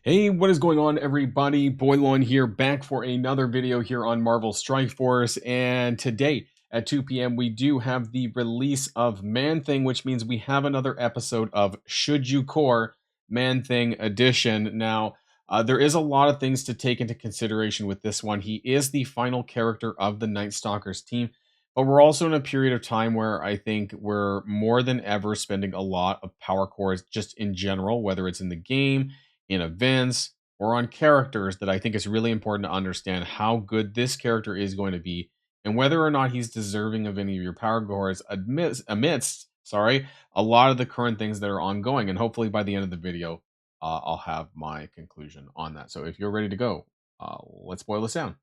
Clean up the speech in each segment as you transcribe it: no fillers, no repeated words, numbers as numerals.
Hey, what is going on, everybody? Boilon here, back for another video here on Marvel Strike Force. And today at 2 p.m., we do have the release of Man-Thing, which means we have another episode of Should You Core Man-Thing Edition. Now, there is a lot of things to take into consideration with this one. He is the final character of the Night Stalkers team, but we're also in a period of time where I think we're more than ever spending a lot of power cores just in general, whether it's in the game, in events, or on characters, that I think it's really important to understand how good this character is going to be and whether or not he's deserving of any of your power cores amidst a lot of the current things that are ongoing. And hopefully by the end of the video, I'll have my conclusion on that. So if you're ready to go, let's boil this down.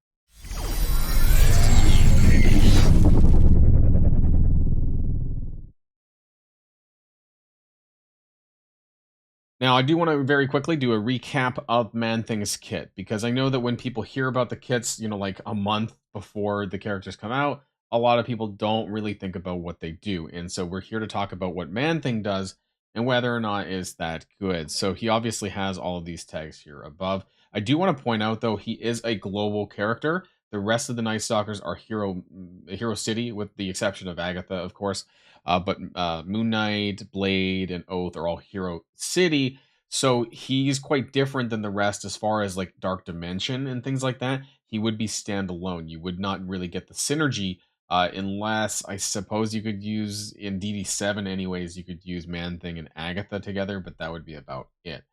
Now, I do want to very quickly do a recap of Man-Thing's kit, because I know that when people hear about the kits, like a month before the characters come out, a lot of people don't really think about what they do. And so we're here to talk about what Man-Thing does and whether or not is that good. So he obviously has all of these tags here above. I do want to point out, though, he is a global character. The rest of the Night Stalkers are Hero City, with the exception of Agatha, of course. But Moon Knight, Blade, and Oath are all Hero City. So he's quite different than the rest as far as like Dark Dimension and things like that. He would be standalone. You would not really get the synergy unless, I suppose, you could use in DD7 anyways, you could use Man-Thing and Agatha together, but that would be about it.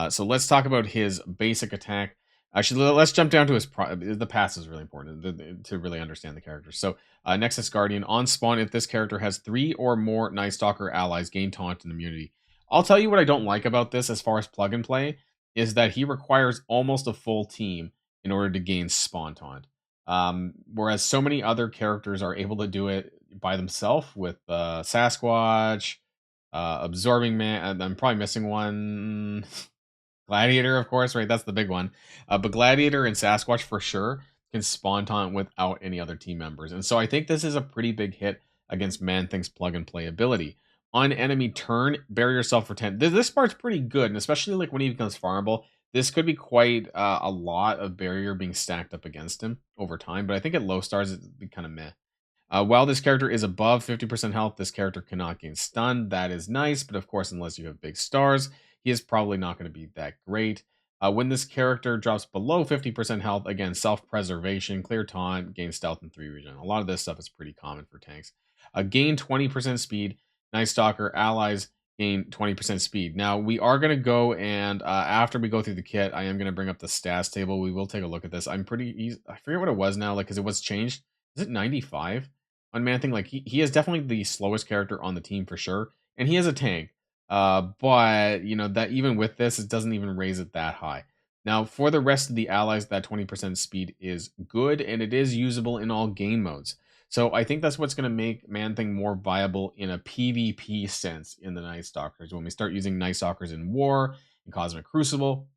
So let's talk about his basic attack. Actually, let's jump down to the pass is really important to really understand the character. So Nexus Guardian, on spawn, if this character has 3 or more Night Stalker allies, gain taunt and immunity. I'll tell you what I don't like about this as far as plug and play, is that he requires almost a full team in order to gain spawn taunt. Whereas so many other characters are able to do it by themselves with Sasquatch, Absorbing Man, and I'm probably missing one. Gladiator, of course, right? That's the big one. But Gladiator and Sasquatch for sure can spawn taunt without any other team members. And so I think this is a pretty big hit against Man-Thing's plug and play ability. On enemy turn, bury yourself for 10. This part's pretty good, and especially like when he becomes farmable, this could be quite a lot of barrier being stacked up against him over time. But I think at low stars, it'd be kind of meh. While this character is above 50% health, this character cannot gain stun. That is nice, but of course, unless you have big stars, he is probably not going to be that great. When this character drops below 50% health, again, self-preservation, clear taunt, gain stealth, and 3 regen. A lot of this stuff is pretty common for tanks. Gain 20% speed. Night Stalker allies gain 20% speed. Now, we are going to go and after we go through the kit, I am going to bring up the stats table. We will take a look at this. I forget what it was now, like, because it was changed. Is it 95? On Man-Thing, like he is definitely the slowest character on the team for sure, and he is a tank. But that even with this, it doesn't even raise it that high. Now, for the rest of the allies, that 20% speed is good, and it is usable in all game modes. So I think that's what's going to make Man-Thing more viable in a PvP sense in the Night Stalkers. When we start using Night Stalkers in War, in Cosmic Crucible,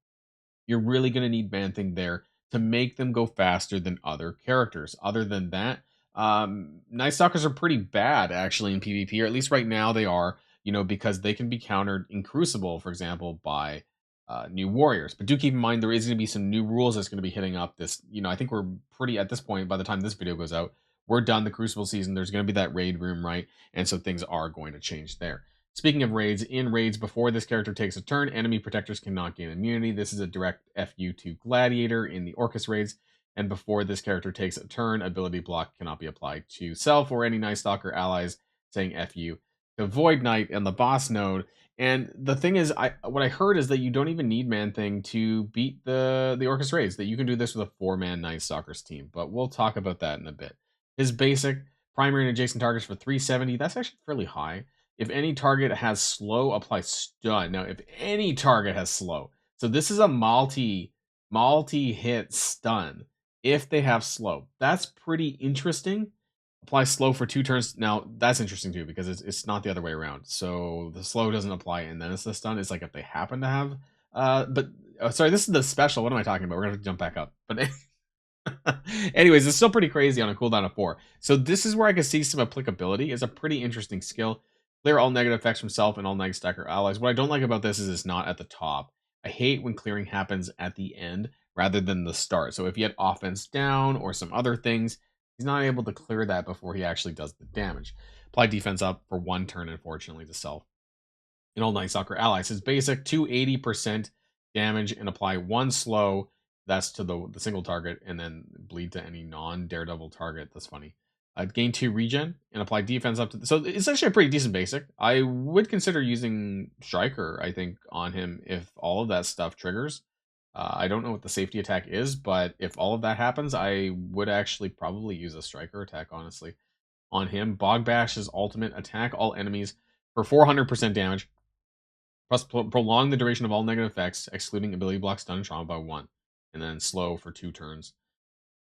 you're really going to need Man-Thing there to make them go faster than other characters. Other than that, Night Stalkers are pretty bad actually in PvP, or at least right now they are, because they can be countered in Crucible, for example, by new warriors. But do keep in mind there is going to be some new rules that's going to be hitting up this. I think we're pretty at this point. By the time this video goes out, we're done the Crucible season. There's going to be that raid room, right? And so things are going to change there. Speaking of raids, in raids before this character takes a turn, enemy protectors cannot gain immunity. This is a direct FU to Gladiator in the Orcus raids. And before this character takes a turn, ability block cannot be applied to self or any Night Stalker allies, saying FU to Void Knight and the boss node. And the thing is, what I heard is that you don't even need Man-Thing to beat the Orcus raids, that you can do this with a 4-man Night Stalkers team. But we'll talk about that in a bit. His basic, primary and adjacent targets for 370, that's actually fairly high. If any target has slow, apply stun. Now, if any target has slow, so this is a multi-hit stun. If they have slow, that's pretty interesting. Apply slow for 2 turns. Now, that's interesting too, because it's not the other way around. So the slow doesn't apply, and then it's the stun. It's like if they happen to have, sorry, this is the special. What am I talking about? We're gonna have to jump back up. But anyways, it's still pretty crazy on a cooldown of 4. So this is where I can see some applicability. It's a pretty interesting skill. Clear all negative effects from self and all Night Stalker allies. What I don't like about this is it's not at the top. I hate when clearing happens at the end rather than the start. So if he had offense down or some other things, he's not able to clear that before he actually does the damage. Apply defense up for 1 turn, unfortunately, to self. And all Night Stalker allies. His basic 280% damage and apply 1 slow. That's to the single target, and then bleed to any non-Daredevil target. That's funny. Gain 2 regen and apply defense up to. So it's actually a pretty decent basic. I would consider using Striker, I think, on him if all of that stuff triggers. I don't know what the safety attack is, but if all of that happens, I would actually probably use a Striker attack, honestly, on him. Bog Bash's ultimate attack all enemies for 400% damage. Plus, prolong the duration of all negative effects, excluding ability block, stun, and trauma by 1. And then slow for 2 turns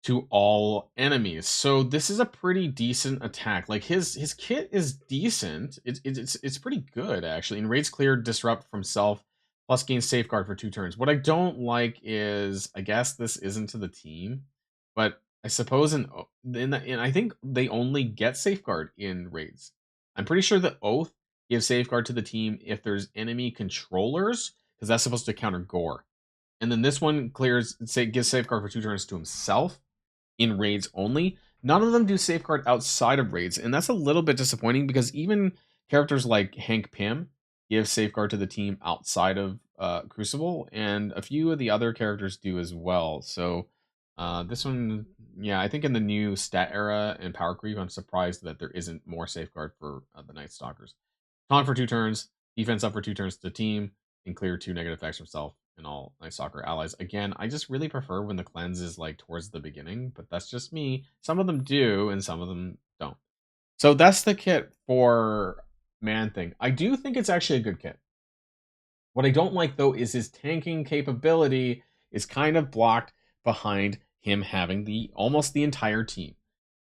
to all enemies. So this is a pretty decent attack. Like his kit is decent. It's pretty good actually. And raids clear, disrupt from self, plus gain safeguard for 2 turns. What I don't like is, I guess this isn't to the team, but I suppose in I think they only get safeguard in raids. I'm pretty sure that Oath gives safeguard to the team if there's enemy controllers, because that's supposed to counter gore. And then this one clears, say, gives safeguard for 2 turns to himself in raids only. None of them do safeguard outside of raids, and that's a little bit disappointing because even characters like Hank Pym give safeguard to the team outside of Crucible, and a few of the other characters do as well. So this one, yeah, I think in the new stat era and power creep, I'm surprised that there isn't more safeguard for the Night Stalkers. Taunt for 2 turns, defense up for 2 turns to the team, and clear 2 negative effects himself and all Night Stalker allies. Again, I just really prefer when the cleanse is like towards the beginning, but that's just me. Some of them do, and some of them don't. So that's the kit for Man Thing. I do think it's actually a good kit. What I don't like though is his tanking capability is kind of blocked behind him having the almost the entire team.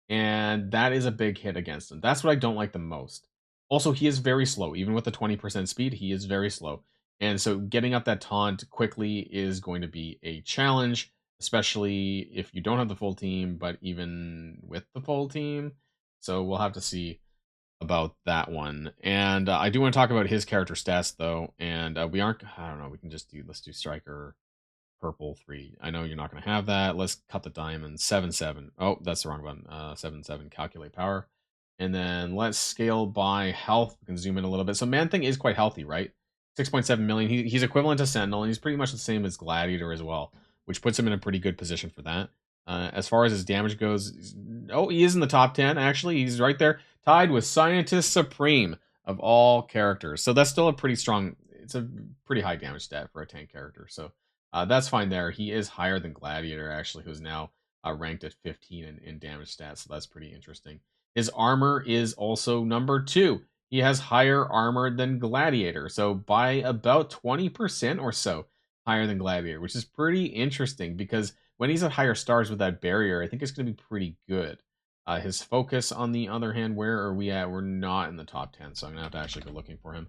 And that is a big hit against him. That's what I don't like the most. Also, he is very slow. Even with the 20% speed, he is very slow. And so getting up that taunt quickly is going to be a challenge, especially if you don't have the full team, but even with the full team. So we'll have to see about that one. And I do want to talk about his character stats though. And we aren't, I don't know, we can just let's do Striker purple 3. I know you're not going to have that. Let's cut the diamond. 7-7. Oh, that's the wrong button. 7-7. Calculate power. And then let's scale by health. We can zoom in a little bit. So Man Thing is quite healthy, right? 6.7 million. He's equivalent to Sentinel, and he's pretty much the same as Gladiator as well, which puts him in a pretty good position for that. As far as his damage goes, he is in the top 10, actually. He's right there, tied with Scientist Supreme of all characters. So that's still a pretty strong, it's a pretty high damage stat for a tank character. So that's fine there. He is higher than Gladiator, actually, who's now ranked at 15 in damage stats. So that's pretty interesting. His armor is also number 2. He has higher armor than Gladiator. So by about 20% or so higher than Gladiator, which is pretty interesting because when he's at higher stars with that barrier, I think it's going to be pretty good. His focus, on the other hand, where are we at? We're not in the top 10, so I'm going to have to actually go looking for him.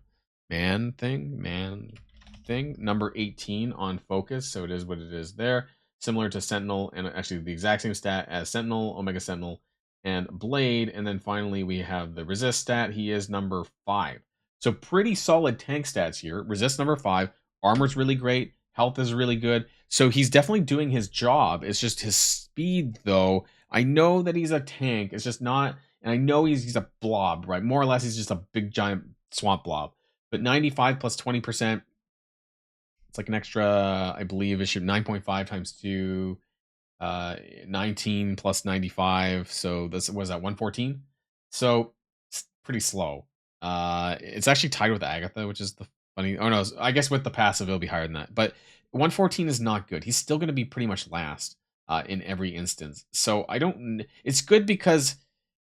Man Thing, number 18 on focus, so it is what it is there. Similar to Sentinel, and actually the exact same stat as Sentinel, Omega Sentinel, and Blade. And then finally we have the resist stat. He is number 5. So pretty solid tank stats here. Resist number 5. Armor's really great. Health is really good. So he's definitely doing his job. It's just his speed, though. I know that he's a tank. It's just not, and I know he's a blob, right? More or less, he's just a big giant swamp blob. But 95 plus 20%, it's like an extra, I believe it should 9.5 times 2, 19 plus 95. So this was that 114. So it's pretty slow. It's actually tied with Agatha, which is the funny. Oh no, I guess with the passive it'll be higher than that. But 114 is not good. He's still going to be pretty much last in every instance. So I don't. It's good because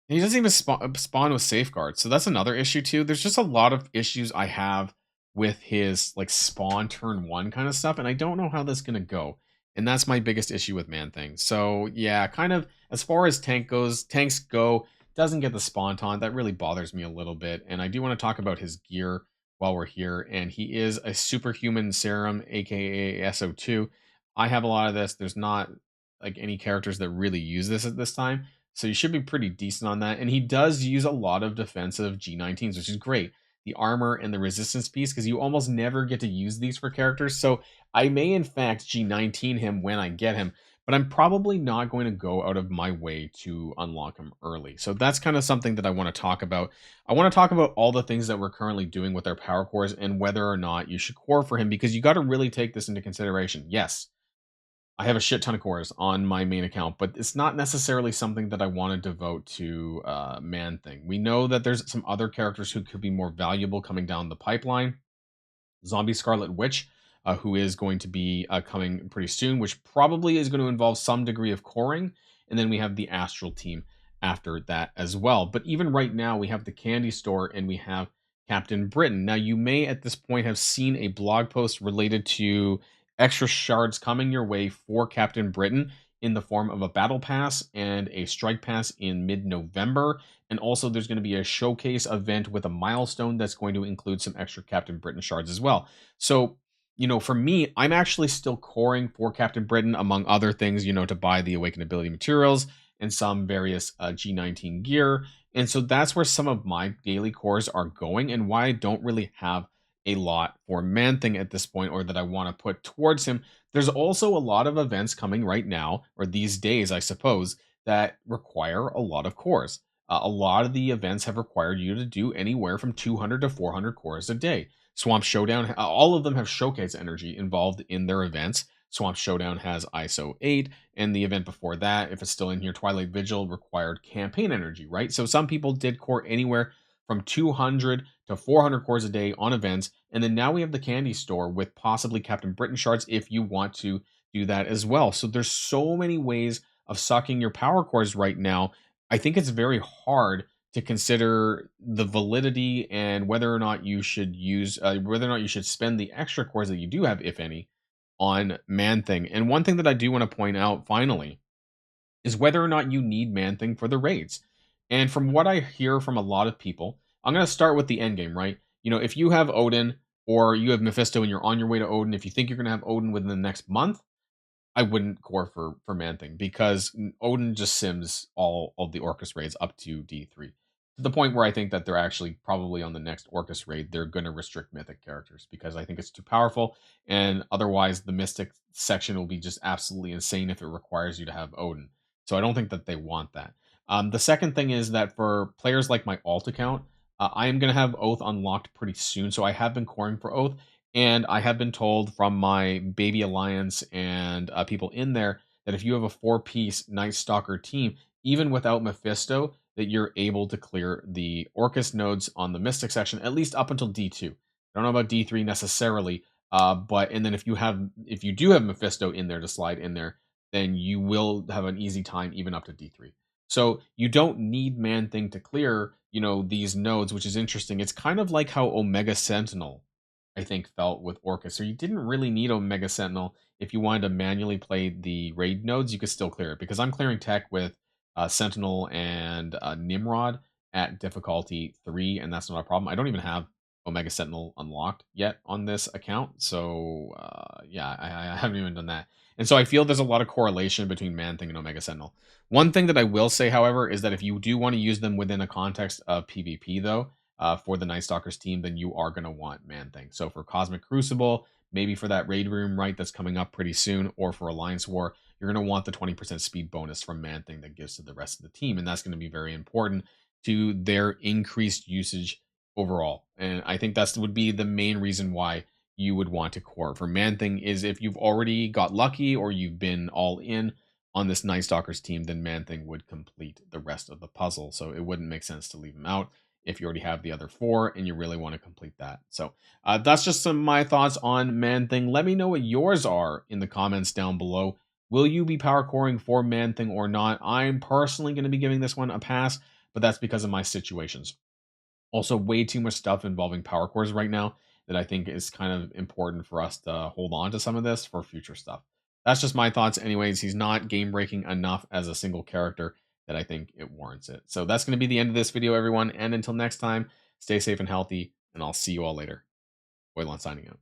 he doesn't even spawn with safeguards. So that's another issue too. There's just a lot of issues I have with his like spawn turn 1 kind of stuff, and I don't know how that's gonna go. And that's my biggest issue with Man Thing. So yeah, kind of as far as tanks go, doesn't get the spawn taunt. That really bothers me a little bit. And I do want to talk about his gear while we're here. And he is a superhuman serum, aka SO2. I have a lot of this. There's not like any characters that really use this at this time. So you should be pretty decent on that. And he does use a lot of defensive G19s, which is great. the armor and the resistance piece, because you almost never get to use these for characters. So I may in fact G19 him when I get him, but I'm probably not going to go out of my way to unlock him early. So that's kind of something that I want to talk about. I want to talk about all the things that we're currently doing with our power cores and whether or not you should core for him, because you got to really take this into consideration. Yes, I have a shit ton of cores on my main account, but it's not necessarily something that I want to devote to Man Thing. We know that there's some other characters who could be more valuable coming down the pipeline. Zombie Scarlet Witch, who is going to be coming pretty soon, which probably is going to involve some degree of coring. And then we have the Astral team after that as well. But even right now, we have the Candy Store and we have Captain Britain. Now, you may at this point have seen a blog post related to extra shards coming your way for Captain Britain in the form of a battle pass and a strike pass in mid-November. And also there's going to be a showcase event with a milestone that's going to include some extra Captain Britain shards as well. So, for me, I'm actually still coring for Captain Britain, among other things, to buy the Awakened Ability materials and some various G19 gear. And so that's where some of my daily cores are going, and why I don't really have a lot for Man Thing at this point, or that I want to put towards him. There's also a lot of events coming right now, or these days, I suppose, that require a lot of cores. A lot of the events have required you to do anywhere from 200 to 400 cores a day. Swamp Showdown, all of them have showcase energy involved in their events. Swamp Showdown has ISO 8, and the event before that, if it's still in here, Twilight Vigil, required campaign energy, right? So some people did core anywhere from 200 to 400 cores a day on events. And then now we have the Candy Store with possibly Captain Britain shards if you want to do that as well. So there's so many ways of sucking your power cores right now. I think it's very hard to consider the validity and whether or not you should whether or not you should spend the extra cores that you do have, if any, on Man Thing. And one thing that I do want to point out finally is whether or not you need Man Thing for the raids. And from what I hear from a lot of people, I'm going to start with the end game, right? If you have Odin or you have Mephisto and you're on your way to Odin, if you think you're going to have Odin within the next month, I wouldn't core for Man Thing, because Odin just sims all of the Orcus raids up to D3, to the point where I think that they're actually probably on the next Orcus raid they're going to restrict mythic characters, because I think it's too powerful, and otherwise the mystic section will be just absolutely insane if it requires you to have Odin. So I don't think that they want that. The second thing is that for players like my alt account, I am going to have Oath unlocked pretty soon, so I have been coring for Oath. And I have been told from my Baby Alliance and people in there that if you have a 4-piece Night Stalker team, even without Mephisto, that you're able to clear the Orcus nodes on the Mystic section, at least up until D2. I don't know about D3 necessarily, but and then if you do have Mephisto in there to slide in there, then you will have an easy time even up to D3. So you don't need Man Thing to clear, these nodes, which is interesting. It's kind of like how Omega Sentinel, I think, felt with Orcus. So you didn't really need Omega Sentinel. If you wanted to manually play the raid nodes, you could still clear it, because I'm clearing tech with Sentinel and Nimrod at difficulty 3, and that's not a problem. I don't even have Omega Sentinel unlocked yet on this account, so yeah, I haven't even done that. And so I feel there's a lot of correlation between Man Thing and Omega Sentinel. One thing that I will say, however, is that if you do want to use them within a context of PvP, though, for the Night Stalkers team, then you are going to want Man Thing. So for Cosmic Crucible, maybe for that raid room, right, that's coming up pretty soon, or for Alliance War, you're going to want the 20% speed bonus from Man Thing that gives to the rest of the team. And that's going to be very important to their increased usage overall. And I think that would be the main reason why you would want to core for Man Thing, is if you've already got lucky or you've been all in on this Night Stalkers team, then Man Thing would complete the rest of the puzzle. So it wouldn't make sense to leave him out if you already have the other 4 and you really want to complete that. So that's just some of my thoughts on Man Thing. Let me know what yours are in the comments down below. Will you be power coring for Man Thing or not? I'm personally going to be giving this one a pass, but that's because of my situations. Also, way too much stuff involving power cores right now that I think is kind of important for us to hold on to some of this for future stuff. That's just my thoughts anyways. He's not game breaking enough as a single character that I think it warrants it. So that's going to be the end of this video, everyone. And until next time, stay safe and healthy, and I'll see you all later. Boilon signing out.